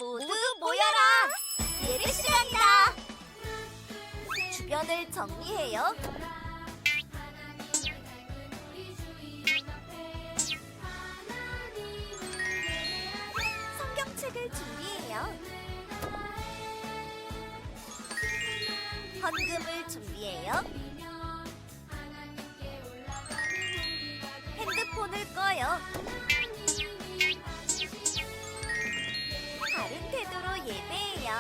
모두 모여라! 예배 시간이다! 주변을 정리해요. 성경책을 준비해요. 헌금을 준비해요. 핸드폰을 꺼요. 바른 태도로 예배해요.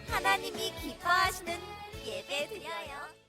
하나님이 기뻐하시는 예배 드려요.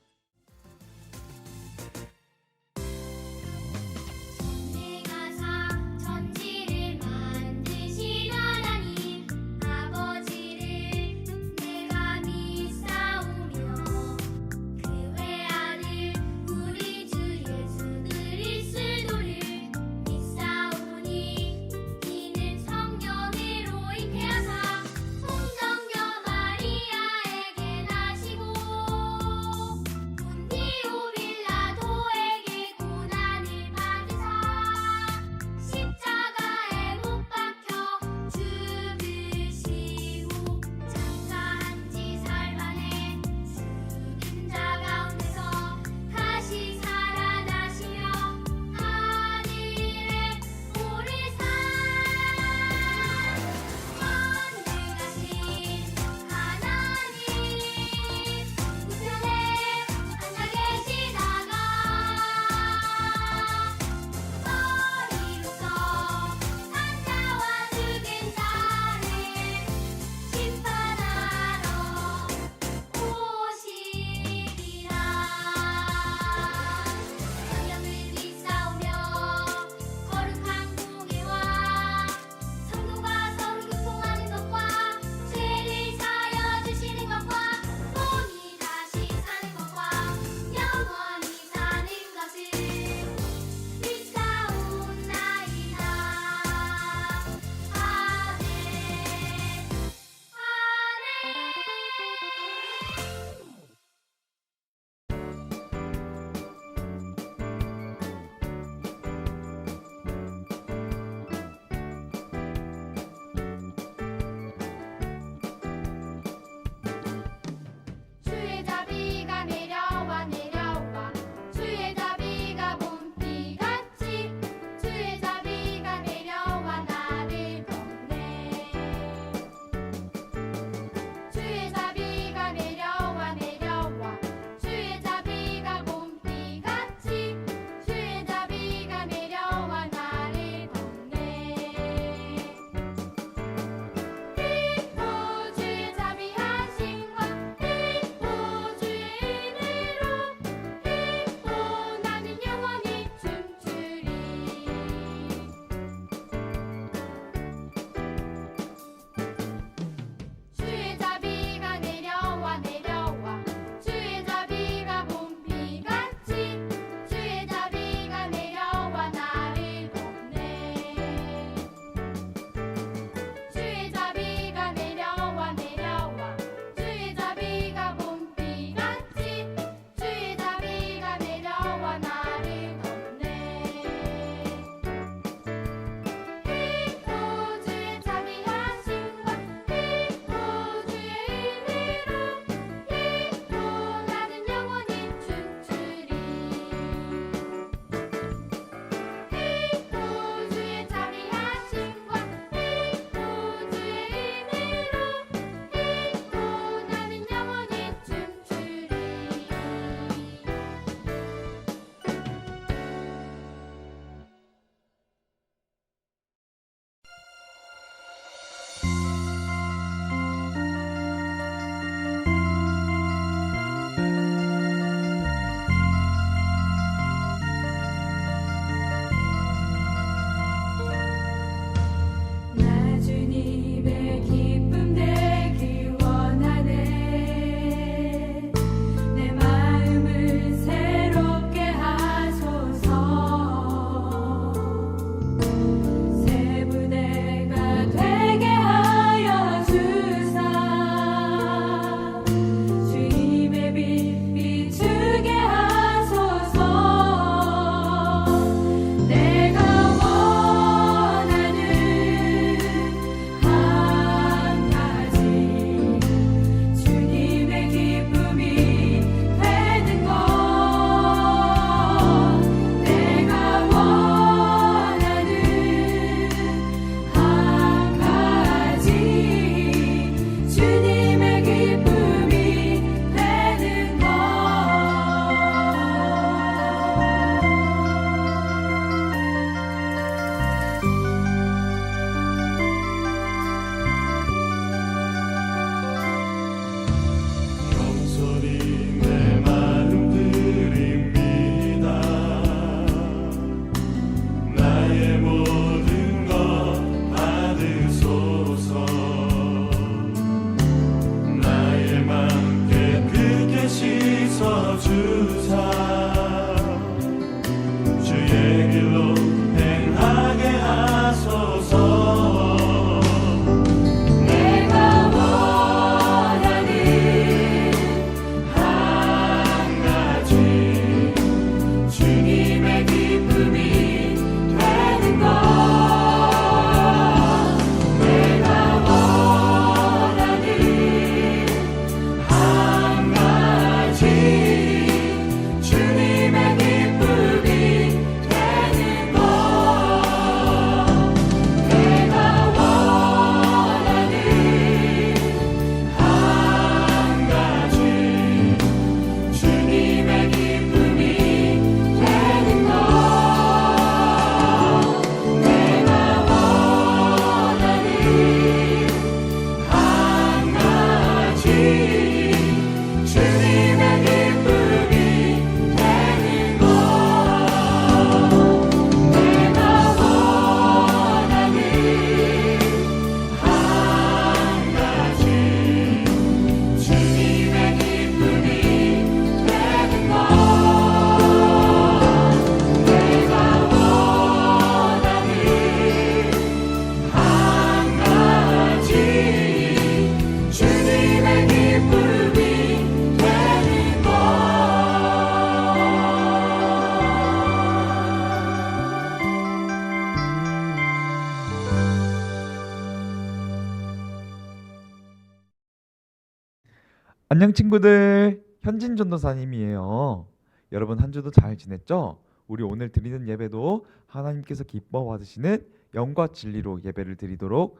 안녕 친구들, 현진 전도사님이에요. 여러분 한 주도 잘 지냈죠? 우리 오늘 드리는 예배도 하나님께서 기뻐 받으시는 영과 진리로 예배를 드리도록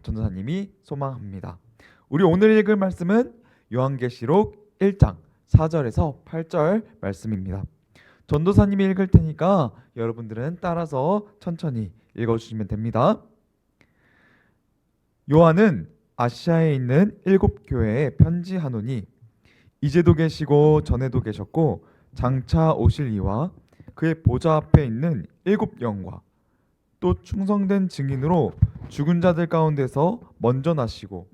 전도사님이 소망합니다. 우리 오늘 읽을 말씀은 요한계시록 1장 4절에서 8절 말씀입니다. 전도사님이 읽을 테니까 여러분들은 따라서 천천히 읽어주시면 됩니다. 요한은 아시아에 있는 7교회에 편지하노니 이제도 계시고 전에도 계셨고 장차 오실 이와 그의 보좌 앞에 있는 7영과 또 충성된 증인으로 죽은 자들 가운데서 먼저 나시고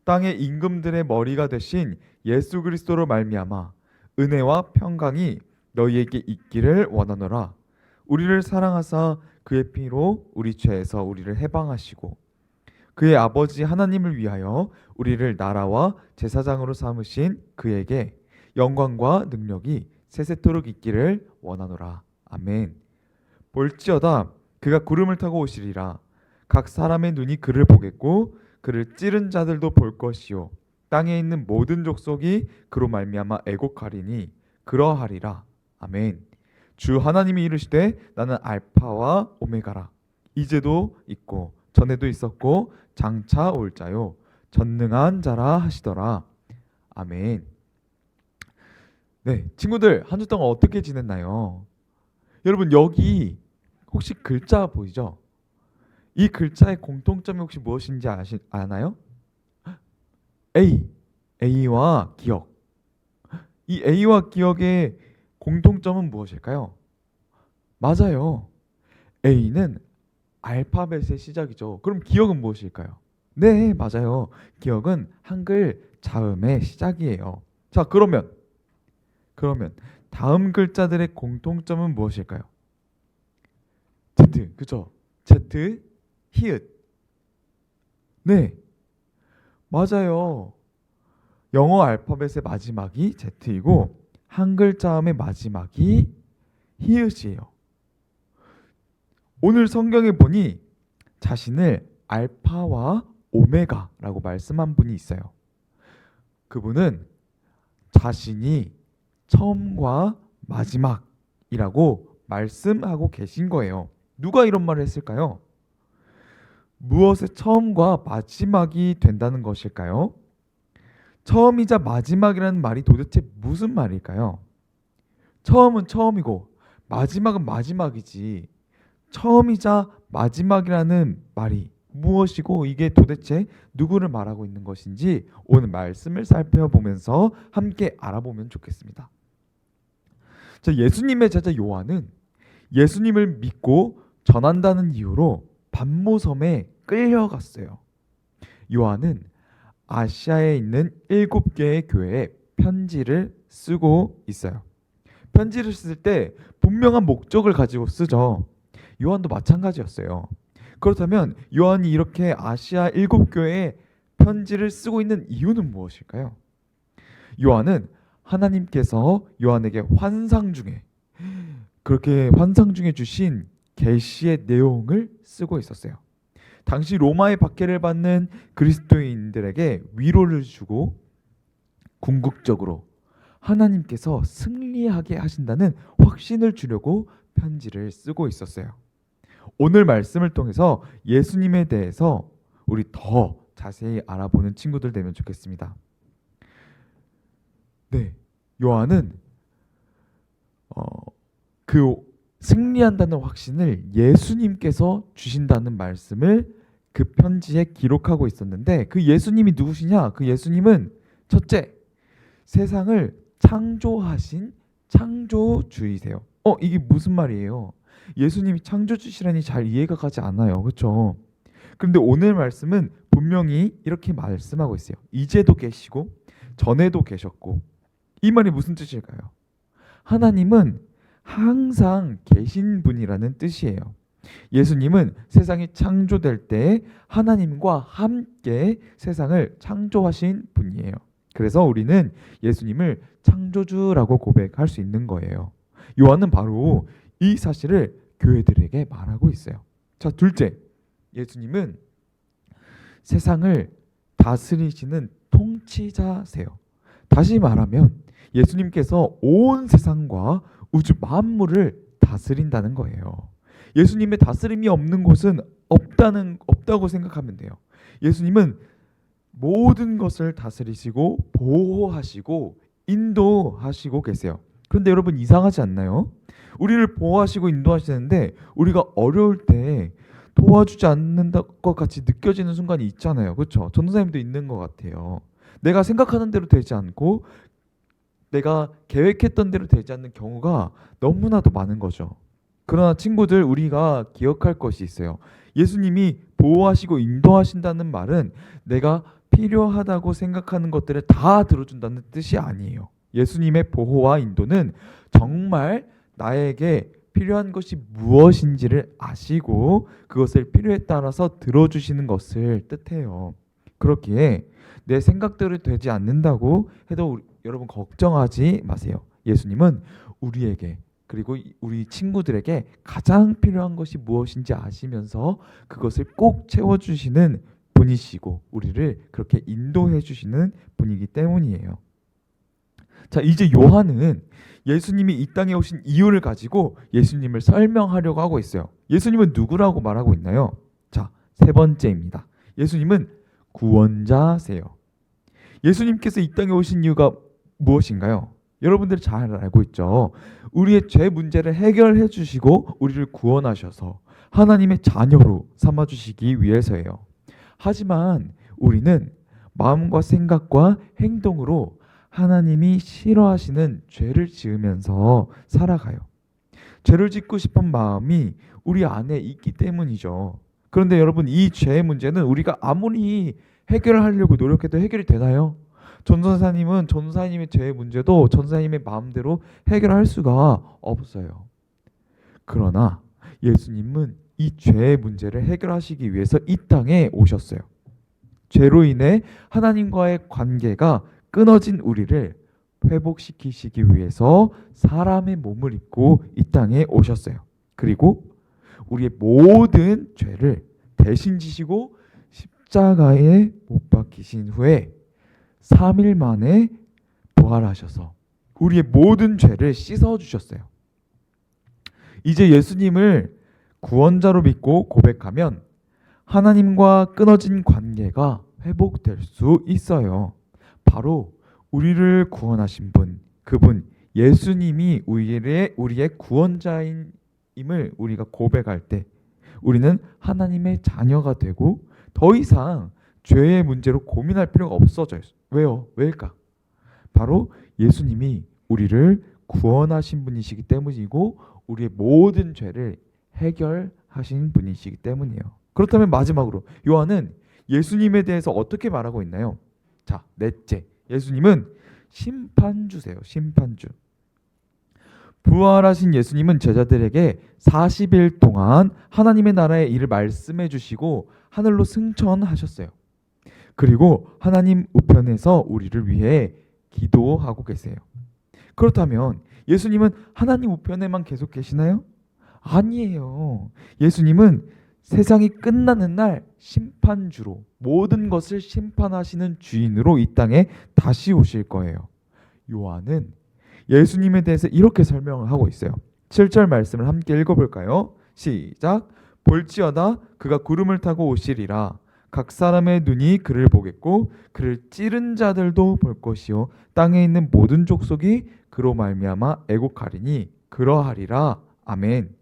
땅의 임금들의 머리가 되신 예수 그리스도로 말미암아 은혜와 평강이 너희에게 있기를 원하노라. 우리를 사랑하사 그의 피로 우리 죄에서 우리를 해방하시고 그의 아버지 하나님을 위하여 우리를 나라와 제사장으로 삼으신 그에게 영광과 능력이 세세토록 있기를 원하노라. 아멘. 볼지어다 그가 구름을 타고 오시리라. 각 사람의 눈이 그를 보겠고 그를 찌른 자들도 볼 것이요 땅에 있는 모든 족속이 그로 말미암아 애곡하리니 그러하리라. 아멘. 주 하나님이 이르시되 나는 알파와 오메가라. 이제도 있고 전에도 있었고 장차 올 자요 전능한 자라 하시더라. 아멘. 네, 친구들 한 주 동안 어떻게 지냈나요? 여러분 여기 혹시 글자 보이죠? 이 글자의 공통점이 혹시 무엇인지 아나요? A와 기억. 이 A와 기억의 공통점은 무엇일까요? 맞아요. A는 알파벳의 시작이죠. 그럼 기억은 무엇일까요? 네, 맞아요. 기억은 한글 자음의 시작이에요. 자, 그러면 다음 글자들의 공통점은 무엇일까요? Z, 그죠? Z, 히읗. 네, 맞아요. 영어 알파벳의 마지막이 Z이고 한글 자음의 마지막이 히읗이에요. 오늘 성경에 보니 자신을 알파와 오메가라고 말씀한 분이 있어요. 그분은 자신이 처음과 마지막이라고 말씀하고 계신 거예요. 누가 이런 말을 했을까요? 무엇의 처음과 마지막이 된다는 것일까요? 처음이자 마지막이라는 말이 도대체 무슨 말일까요? 처음은 처음이고 마지막은 마지막이지. 처음이자 마지막이라는 말이 무엇이고 이게 도대체 누구를 말하고 있는 것인지 오늘 말씀을 살펴보면서 함께 알아보면 좋겠습니다. 자, 예수님의 제자 요한은 예수님을 믿고 전한다는 이유로 반모섬에 끌려갔어요. 요한은 아시아에 있는 7개의 교회에 편지를 쓰고 있어요. 편지를 쓸 때 분명한 목적을 가지고 쓰죠. 요한도 마찬가지였어요. 그렇다면 요한이 이렇게 아시아 7교회에 편지를 쓰고 있는 이유는 무엇일까요? 요한은 하나님께서 요한에게 환상 중에 주신 계시의 내용을 쓰고 있었어요. 당시 로마의 박해를 받는 그리스도인들에게 위로를 주고 궁극적으로 하나님께서 승리하게 하신다는 확신을 주려고 편지를 쓰고 있었어요. 오늘 말씀을 통해서 예수님에 대해서 우리 더 자세히 알아보는 친구들 되면 좋겠습니다. 네, 요한은 그 승리한다는 확신을 예수님께서 주신다는 말씀을 그 편지에 기록하고 있었는데 그 예수님이 누구시냐? 그 예수님은 첫째, 세상을 창조하신 창조주이세요. 이게 무슨 말이에요? 예수님이 창조주시라니 잘 이해가 가지 않아요. 그렇죠? 그런데 오늘 말씀은 분명히 이렇게 말씀하고 있어요. 이제도 계시고 전에도 계셨고. 이 말이 무슨 뜻일까요? 하나님은 항상 계신 분이라는 뜻이에요. 예수님은 세상이 창조될 때 하나님과 함께 세상을 창조하신 분이에요. 그래서 우리는 예수님을 창조주라고 고백할 수 있는 거예요. 요한은 바로 이 사실을 교회들에게 말하고 있어요. 자, 둘째, 예수님은 세상을 다스리시는 통치자세요. 다시 말하면 예수님께서 온 세상과 우주 만물을 다스린다는 거예요. 예수님의 다스림이 없는 곳은 없다고 생각하면 돼요. 예수님은 모든 것을 다스리시고 보호하시고 인도하시고 계세요. 그런데 여러분 이상하지 않나요? 우리를 보호하시고 인도하시는데 우리가 어려울 때 도와주지 않는 것 같이 느껴지는 순간이 있잖아요. 그렇죠? 전도사님도 있는 것 같아요. 내가 생각하는 대로 되지 않고 내가 계획했던 대로 되지 않는 경우가 너무나도 많은 거죠. 그러나 친구들, 우리가 기억할 것이 있어요. 예수님이 보호하시고 인도하신다는 말은 내가 필요하다고 생각하는 것들을 다 들어준다는 뜻이 아니에요. 예수님의 보호와 인도는 정말 나에게 필요한 것이 무엇인지를 아시고 그것을 필요에 따라서 들어주시는 것을 뜻해요. 그렇기에 내 생각대로 되지 않는다고 해도 여러분 걱정하지 마세요. 예수님은 우리에게 그리고 우리 친구들에게 가장 필요한 것이 무엇인지 아시면서 그것을 꼭 채워주시는 분이시고 우리를 그렇게 인도해 주시는 분이기 때문이에요. 자, 이제 요한은 예수님이 이 땅에 오신 이유를 가지고 예수님을 설명하려고 하고 있어요. 예수님은 누구라고 말하고 있나요? 자, 세 번째입니다. 예수님은 구원자세요. 예수님께서 이 땅에 오신 이유가 무엇인가요? 여러분들이 잘 알고 있죠. 우리의 죄 문제를 해결해 주시고 우리를 구원하셔서 하나님의 자녀로 삼아 주시기 위해서예요. 하지만 우리는 마음과 생각과 행동으로 하나님이 싫어하시는 죄를 지으면서 살아가요. 죄를 짓고 싶은 마음이 우리 안에 있기 때문이죠. 그런데 여러분, 이 죄의 문제는 우리가 아무리 해결하려고 노력해도 해결이 되나요? 전도사님의 죄의 문제도 전도사님의 마음대로 해결할 수가 없어요. 그러나 예수님은 이 죄의 문제를 해결하시기 위해서 이 땅에 오셨어요. 죄로 인해 하나님과의 관계가 끊어진 우리를 회복시키시기 위해서 사람의 몸을 입고 이 땅에 오셨어요. 그리고 우리의 모든 죄를 대신 지시고 십자가에 못 박히신 후에 3일 만에 부활하셔서 우리의 모든 죄를 씻어주셨어요. 이제 예수님을 구원자로 믿고 고백하면 하나님과 끊어진 관계가 회복될 수 있어요. 바로 우리를 구원하신 분, 그분 예수님이 우리의 구원자임을 우리가 고백할 때 우리는 하나님의 자녀가 되고 더 이상 죄의 문제로 고민할 필요가 없어져요. 왜요? 왜일까? 바로 예수님이 우리를 구원하신 분이시기 때문이고 우리의 모든 죄를 해결하신 분이시기 때문이에요. 그렇다면 마지막으로 요한은 예수님에 대해서 어떻게 말하고 있나요? 자, 넷째. 예수님은 심판주세요. 심판주. 부활하신 예수님은 제자들에게 40일 동안 하나님의 나라의 일을 말씀해 주시고 하늘로 승천하셨어요. 그리고 하나님 우편에서 우리를 위해 기도하고 계세요. 그렇다면 예수님은 하나님 우편에만 계속 계시나요? 아니에요. 예수님은 세상이 끝나는 날 심판주로 모든 것을 심판하시는 주인으로 이 땅에 다시 오실 거예요. 요한은 예수님에 대해서 이렇게 설명을 하고 있어요. 7절 말씀을 함께 읽어볼까요? 시작. 볼지어다 그가 구름을 타고 오시리라. 각 사람의 눈이 그를 보겠고 그를 찌른 자들도 볼 것이요 땅에 있는 모든 족속이 그로 말미암아 애곡하리니 그러하리라. 아멘.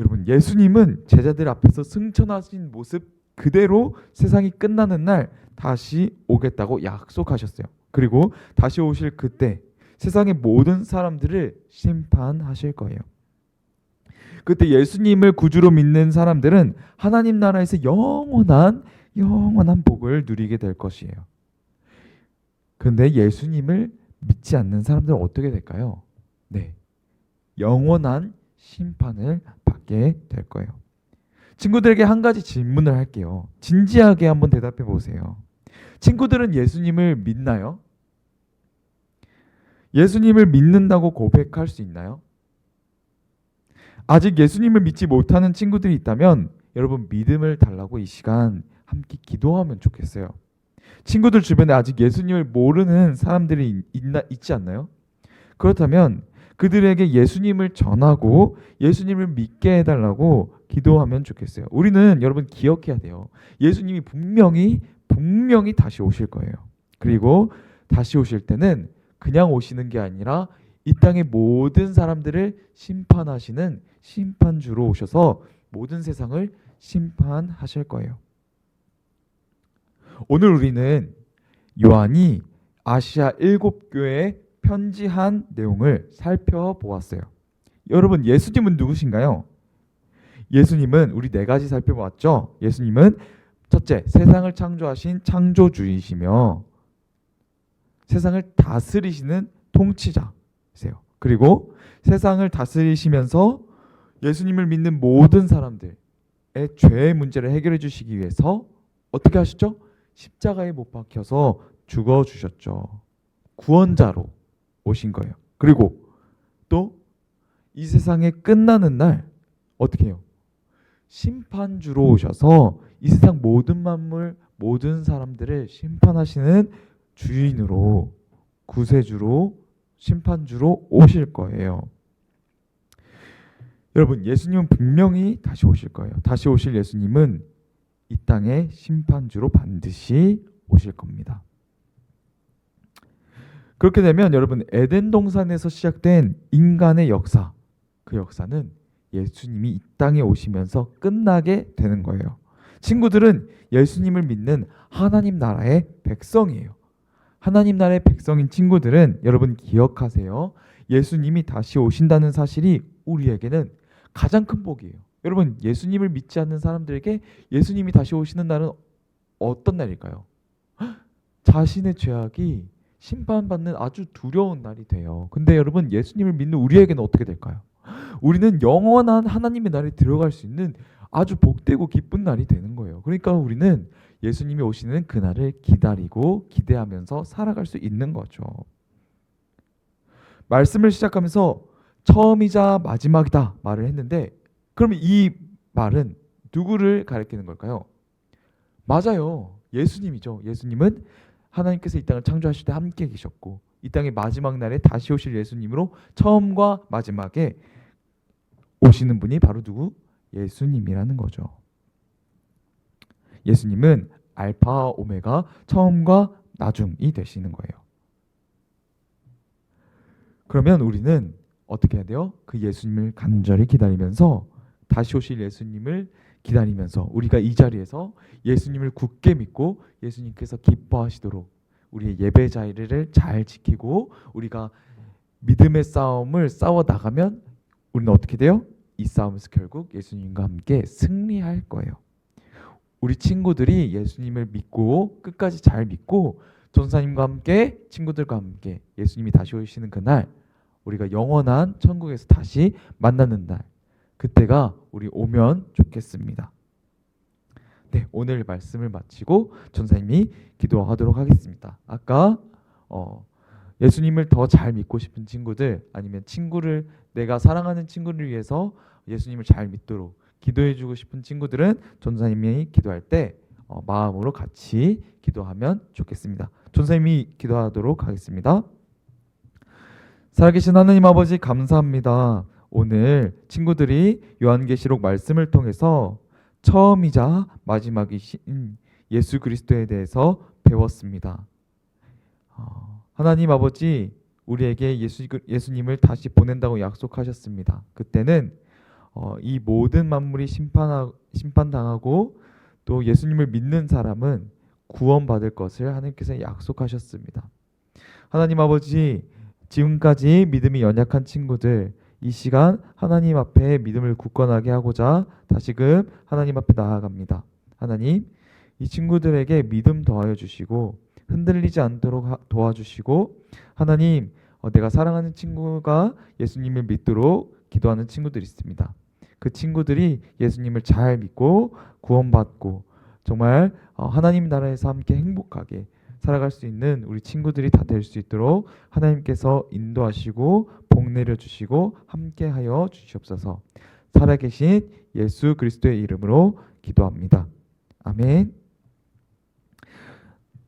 여러분, 예수님은 제자들 앞에서 승천하신 모습 그대로 세상이 끝나는 날 다시 오겠다고 약속하셨어요. 그리고 다시 오실 그때 세상의 모든 사람들을 심판하실 거예요. 그때 예수님을 구주로 믿는 사람들은 하나님 나라에서 영원한 복을 누리게 될 것이에요. 그런데 예수님을 믿지 않는 사람들은 어떻게 될까요? 네, 영원한 심판을 받게 될 거예요. 친구들에게 한 가지 질문을 할게요. 진지하게 한번 대답해 보세요. 친구들은 예수님을 믿나요? 예수님을 믿는다고 고백할 수 있나요? 아직 예수님을 믿지 못하는 친구들이 있다면 여러분 믿음을 달라고 이 시간 함께 기도하면 좋겠어요. 친구들 주변에 아직 예수님을 모르는 사람들이 있지 않나요? 그렇다면 그들에게 예수님을 전하고 예수님을 믿게 해달라고 기도하면 좋겠어요. 우리는 여러분 기억해야 돼요. 예수님이 분명히 다시 오실 거예요. 그리고 다시 오실 때는 그냥 오시는 게 아니라 이 땅의 모든 사람들을 심판하시는 심판주로 오셔서 모든 세상을 심판하실 거예요. 오늘 우리는 요한이 아시아 7교회에 편지한 내용을 살펴보았어요. 여러분, 예수님은 누구신가요? 예수님은 우리 4가지 살펴보았죠. 예수님은 첫째, 세상을 창조하신 창조주이시며 세상을 다스리시는 통치자세요. 그리고 세상을 다스리시면서 예수님을 믿는 모든 사람들의 죄의 문제를 해결해 주시기 위해서 어떻게 하셨죠? 십자가에 못 박혀서 죽어 주셨죠. 구원자로 오신 거예요. 그리고 또 이 세상에 끝나는 날 어떻게 해요? 심판주로 오셔서 이 세상 모든 만물, 모든 사람들을 심판하시는 주인으로, 구세주로, 심판주로 오실 거예요. 여러분, 예수님은 분명히 다시 오실 거예요. 다시 오실 예수님은 이 땅의 심판주로 반드시 오실 겁니다. 그렇게 되면 여러분, 에덴 동산에서 시작된 인간의 역사, 그 역사는 예수님이 이 땅에 오시면서 끝나게 되는 거예요. 친구들은 예수님을 믿는 하나님 나라의 백성이에요. 하나님 나라의 백성인 친구들은 여러분 기억하세요. 예수님이 다시 오신다는 사실이 우리에게는 가장 큰 복이에요. 여러분, 예수님을 믿지 않는 사람들에게 예수님이 다시 오시는 날은 어떤 날일까요? 자신의 죄악이 심판받는 아주 두려운 날이 돼요. 근데 여러분, 예수님을 믿는 우리에게는 어떻게 될까요? 우리는 영원한 하나님의 나라에 들어갈 수 있는 아주 복되고 기쁜 날이 되는 거예요. 그러니까 우리는 예수님이 오시는 그날을 기다리고 기대하면서 살아갈 수 있는 거죠. 말씀을 시작하면서 처음이자 마지막이다 말을 했는데, 그러면 이 말은 누구를 가리키는 걸까요? 맞아요. 예수님이죠. 예수님은 하나님께서 이 땅을 창조하실 때 함께 계셨고 이 땅의 마지막 날에 다시 오실 예수님으로 처음과 마지막에 오시는 분이 바로 누구? 예수님이라는 거죠. 예수님은 알파 오메가, 처음과 나중이 되시는 거예요. 그러면 우리는 어떻게 해야 돼요? 그 예수님을 간절히 기다리면서, 다시 오실 예수님을 기다리면서 우리가 이 자리에서 예수님을 굳게 믿고 예수님께서 기뻐하시도록 우리의 예배 자리를 잘 지키고 우리가 믿음의 싸움을 싸워 나가면 우리는 어떻게 돼요? 이 싸움에서 결국 예수님과 함께 승리할 거예요. 우리 친구들이 예수님을 믿고 끝까지 잘 믿고 전사님과 함께, 친구들과 함께 예수님이 다시 오시는 그날, 우리가 영원한 천국에서 다시 만나는 날, 그때가 우리 오면 좋겠습니다. 네, 오늘 말씀을 마치고 전사님이 기도하도록 하겠습니다. 아까 예수님을 더 잘 믿고 싶은 친구들, 아니면 내가 사랑하는 친구를 위해서 예수님을 잘 믿도록 기도해주고 싶은 친구들은 전사님이 기도할 때 마음으로 같이 기도하면 좋겠습니다. 전사님이 기도하도록 하겠습니다. 살아계신 하나님 아버지, 감사합니다. 오늘 친구들이 요한계시록 말씀을 통해서 처음이자 마지막이신 예수 그리스도에 대해서 배웠습니다. 하나님 아버지, 우리에게 예수님을 다시 보낸다고 약속하셨습니다. 그때는 이 모든 만물이 심판당하고 또 예수님을 믿는 사람은 구원받을 것을 하나님께서 약속하셨습니다. 하나님 아버지, 지금까지 믿음이 연약한 친구들, 이 시간 하나님 앞에 믿음을 굳건하게 하고자 다시금 하나님 앞에 나아갑니다. 하나님, 이 친구들에게 믿음 더하여 주시고 흔들리지 않도록 도와주시고, 하나님, 내가 사랑하는 친구가 예수님을 믿도록 기도하는 친구들이 있습니다. 그 친구들이 예수님을 잘 믿고 구원받고 정말 하나님 나라에서 함께 행복하게 살아갈 수 있는 우리 친구들이 다 될 수 있도록 하나님께서 인도하시고 복 내려주시고 함께하여 주시옵소서. 살아계신 예수 그리스도의 이름으로 기도합니다. 아멘.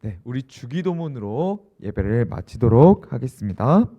네, 우리 주기도문으로 예배를 마치도록 하겠습니다.